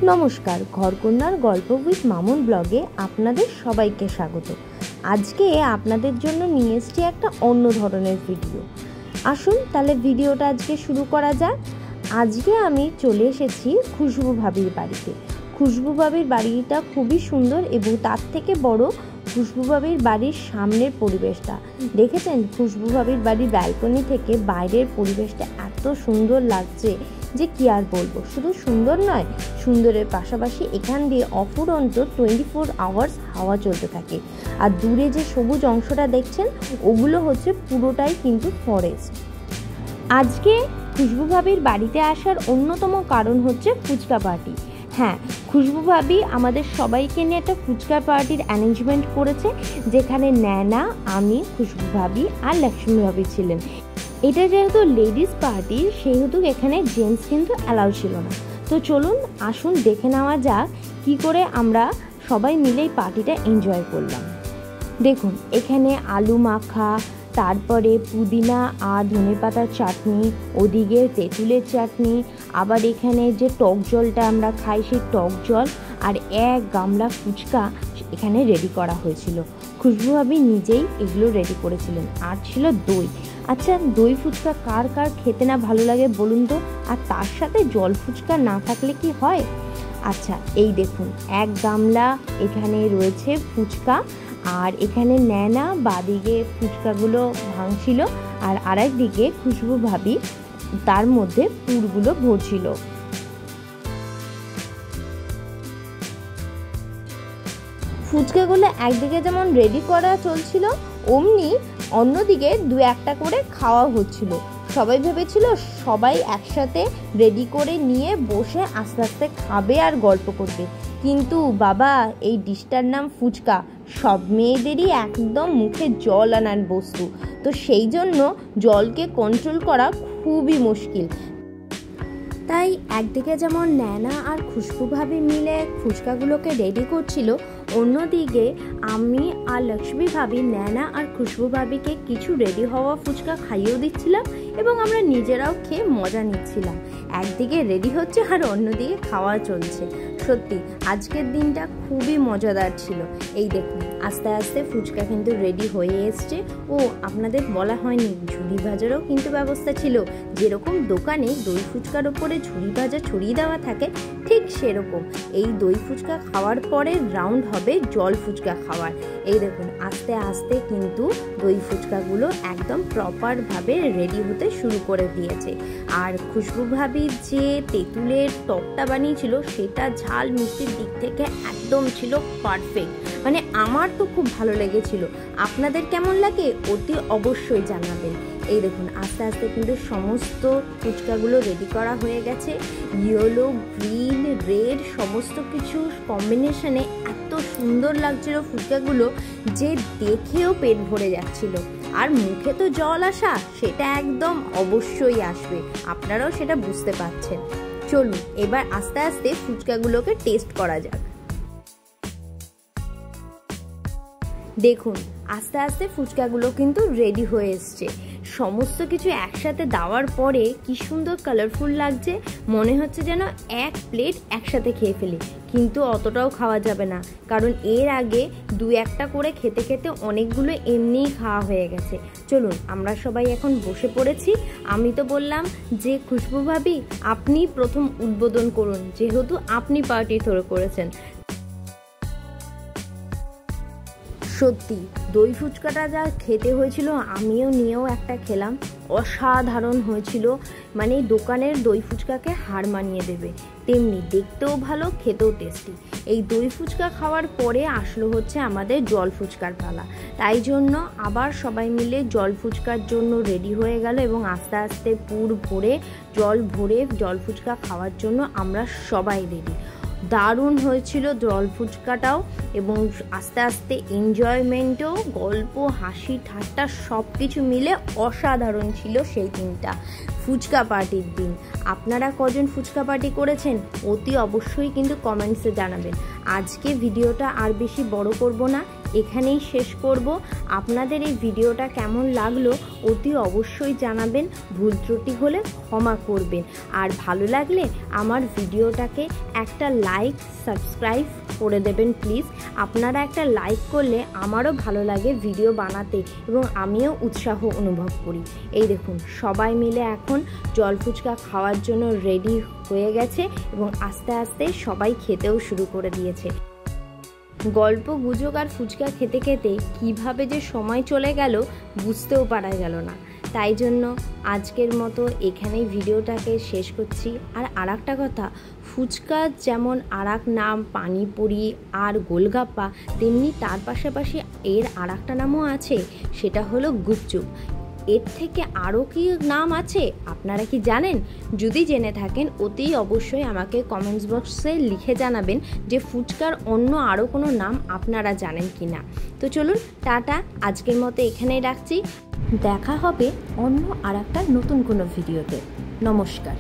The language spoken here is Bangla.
নমস্কার, ঘরকন্যার গল্প উইথ মামুন ব্লগে আপনাদের সবাইকে স্বাগত। আজকে আপনাদের জন্য নিয়ে এসেছি একটা অন্য ধরনের ভিডিও। আসুন তাহলে ভিডিওটা আজকে শুরু করা যাক। আজকে আমি চলে এসেছি খুশবু ভাবির বাড়িতে। খুশবু ভাবির বাড়িটা খুবই সুন্দর এবং তার থেকে বড় খুশবু ভাবির বাড়ির সামনের পরিবেশটা দেখেছেন। খুশবু ভাবির বাড়ির ব্যালকনি থেকে বাইরের পরিবেশটা এত সুন্দর লাগছে যে কি আর বলবো। শুধু সুন্দর নয়, সুন্দরের পাশাপাশি এখান দিয়ে অফুরন্ত 24 আওয়ার্স হাওয়া চলতে থাকে। আর দূরে যে সবুজ অংশটা দেখছেন ওগুলো হচ্ছে পুরোটাই কিন্তু ফরেস্ট। আজকে খুশবু ভাবির বাড়িতে আসার অন্যতম কারণ হচ্ছে ফুচকা পার্টি। হ্যাঁ, খুশবু ভাবি আমাদের সবাইকে নিয়ে একটা ফুচকা পার্টির অ্যারেঞ্জমেন্ট করেছে, যেখানে ন্যানা, আমি, খুশবু ভাবি আর লক্ষ্মী ভাবি ছিলেন। এটা যেহেতু লেডিস পার্টি সেহেতু এখানে জেন্টস কিন্তু অ্যালাউ ছিল না। তো চলুন আসুন দেখে নেওয়া যাক কী করে আমরা সবাই মিলে এই পার্টিটা এনজয় করলাম। দেখুন এখানে আলু মাখা, তারপরে পুদিনা আর ধনেপাতার চাটনি, ওদিকে তেঁতুলের চাটনি, আবার এখানে যে টক জলটা আমরা খাই সেই টক জল আর এক গামলা ফুচকা এখানে রেডি করা হয়েছিল। খুশবু ভাবি নিজেই এগুলো রেডি করেছিলেন। আর ছিল দই। আচ্ছা, দই ফুচকা কার কার খেতে না ভালো লাগে বলুন তো? আর তার সাথে জল ফুচকা না থাকলে কি হয়? আচ্ছা, এই দেখুন এক গামলা এখানে রয়েছে ফুচকা, আর এখানে ন্যানা বাদিকে ফুচকাগুলো ভাঙছিল আর আরেক দিকে খুশবু ভাবি তার মধ্যে পুরগুলো ভরছিল। ফুচকাগুলো একদিকে যেমন রেডি করা চলছিল, অমনি অন্যদিকে দু একটা করে খাওয়া হচ্ছিল। সবাই ভেবেছিল সবাই একসাথে রেডি করে নিয়ে বসে আস্তে আস্তে খাবে আর গল্প করবে, কিন্তু বাবা এই ডিশটার নাম ফুচকা, সব মেয়েদেরই একদম মুখে জল আনার বস্তু। তো সেই জন্য জলকে কন্ট্রোল করা খুবই মুশকিল। তাই একদিকে যেমন ন্যানা আর খুশবু ভাবি মিলে ফুচকাগুলোকে রেডি করছিল, অন্যদিকে আমি আর লক্ষ্মী ভাবি ন্যানা আর খুশবু ভাবিকে কিছু রেডি হওয়া ফুচকা খাইয়েও দিচ্ছিলাম এবং আমরা নিজেরাও খেয়ে মজা নিচ্ছিলাম। একদিকে রেডি হচ্ছে আর অন্যদিকে খাওয়া চলছে। সত্যি আজকের দিনটা খুবই মজাদার ছিল। এই দেখুন আস্তে আস্তে ফুচকা কিন্তু রেডি হয়ে এসছে। ও আপনাদের বলা হয়নি, ঝুড়ি ভাজারও কিন্তু ব্যবস্থা ছিল। যেরকম দোকানে দই ফুচকার ওপরে ঝুড়ি ভাজা ছড়িয়ে দেওয়া থাকে, ঠিক সেরকম এই দই ফুচকা খাওয়ার পরে রাউন্ড হবে জল ফুচকা খাওয়ার। এই দেখুন আস্তে আস্তে কিন্তু দই ফুচকাগুলো একদম প্রপারভাবে রেডি হতে শুরু করে দিয়েছে। আর খুশবু ভাবির যে তেঁতুলের টকটা বানিয়েছিল সেটা ঝাল মিষ্টির দিক থেকে একদম ছিল পারফেক্ট। মানে আমার তো খুব ভালো লেগেছিল। আপনাদের কেমন লাগে অতি অবশ্যই জানাবেন। এই দেখুন আস্তে আস্তে কিন্তু সমস্ত ফুচকাগুলো রেডি করা হয়ে গেছে। ইয়েলো, গ্রিন, রেড সমস্ত কিছু কম্বিনেশনে এত সুন্দর লাগছিল ফুচকাগুলো যে দেখেও পেট ভরে যাচ্ছিল। আর মুখে তো জল আসা সেটা একদম অবশ্যই আসবে, আপনারাও সেটা বুঝতে পারছেন। চলুন এবার আস্তে আস্তে ফুচকাগুলোকে টেস্ট করা যাক। দেখুন আস্তে আস্তে ফুচকাগুলো কিন্তু রেডি হয়ে এসছে। সমস্ত কিছু একসাথে দেওয়ার পরে কি সুন্দর কালারফুল লাগছে, মনে হচ্ছে যেন এক প্লেট একসাথে খেয়ে ফেলি। কিন্তু অতটাও খাওয়া যাবে না, কারণ এর আগে দু একটা করে খেতে খেতে অনেকগুলো এমনিই খাওয়া হয়ে গেছে। চলুন আমরা সবাই এখন বসে পড়েছি। আমি তো বললাম যে খুশবু ভাবি আপনি প্রথম উদ্বোধন করুন, যেহেতু আপনি পার্টি থ্রো করেছেন। সত্যি দই ফুচকাটা যা খেতে হয়েছিল, আমিও নিয়েও একটা খেলাম, অসাধারণ হয়েছিল। মানে দোকানের দই ফুচকাকে হার মানিয়ে দেবে, তেমনি দেখতেও ভালো, খেতেও টেস্টি। এই দই ফুচকা খাওয়ার পরে আসলো হচ্ছে আমাদের জল ফুচকার পালা। তাই জন্য আবার সবাই মিলে জল ফুচকার জন্য রেডি হয়ে গেল এবং আস্তে আস্তে পুর ভরে জল ফুচকা খাওয়ার জন্য আমরা সবাই রেডি। দারুণ হয়েছিল জল ফুচকাটাও এবং আস্তে আস্তে এনজয়মেন্টও, গল্প, হাসি ঠাট্টা সব কিছু মিলে অসাধারণ ছিল সেই দিনটা, ফুচকা পার্টির দিন। আপনারা কজন ফুচকা পার্টি করেছেন অতি অবশ্যই কিন্তু কমেন্টসে জানাবেন। আজকে ভিডিওটা আর বেশি বড় করব না, এখানেই শেষ করব। আপনাদের এই ভিডিওটা কেমন লাগলো অতি অবশ্যই জানাবেন, ভুল ত্রুটি হলে ক্ষমা করবেন। আর ভালো লাগলে আমার ভিডিওটাকে একটা লাইক সাবস্ক্রাইব করে দেবেন প্লিজ। আপনারা একটা লাইক করলে আমারও ভালো লাগে ভিডিও বানাতে এবং আমিও উৎসাহ অনুভব করি। এই দেখুন সবাই মিলে এখন জল ফুচকা খাওয়ার জন্য রেডি হয়ে গেছে এবং আস্তে আস্তে সবাই খেতেও শুরু করে দিয়েছে। গল্প গুজব আর ফুচকা খেতে খেতে কিভাবে যে সময় চলে গেল বুঝতেও পারা গেল না। তাই জন্য আজকের মতো এখানেই ভিডিওটাকে শেষ করছি। আর একটা কথা, ফুচকা যেমন আরেক নাম পানিপুরি আর গোলগাপ্পা, তেমনি তার পাশাপাশি এর আরেকটা নামও আছে, সেটা হলো গুপচুপ। এর থেকে আরও কি নাম আছে আপনারা কি জানেন? যদি জেনে থাকেন অতি অবশ্যই আমাকে কমেন্টস বক্সে লিখে জানাবেন যে ফুচকার অন্য আরও কোনো নাম আপনারা জানেন কি না। তো চলুন টাটা, আজকের মতো এখানেই রাখছি। দেখা হবে অন্য আরেকটা নতুন কোনো ভিডিওতে। নমস্কার।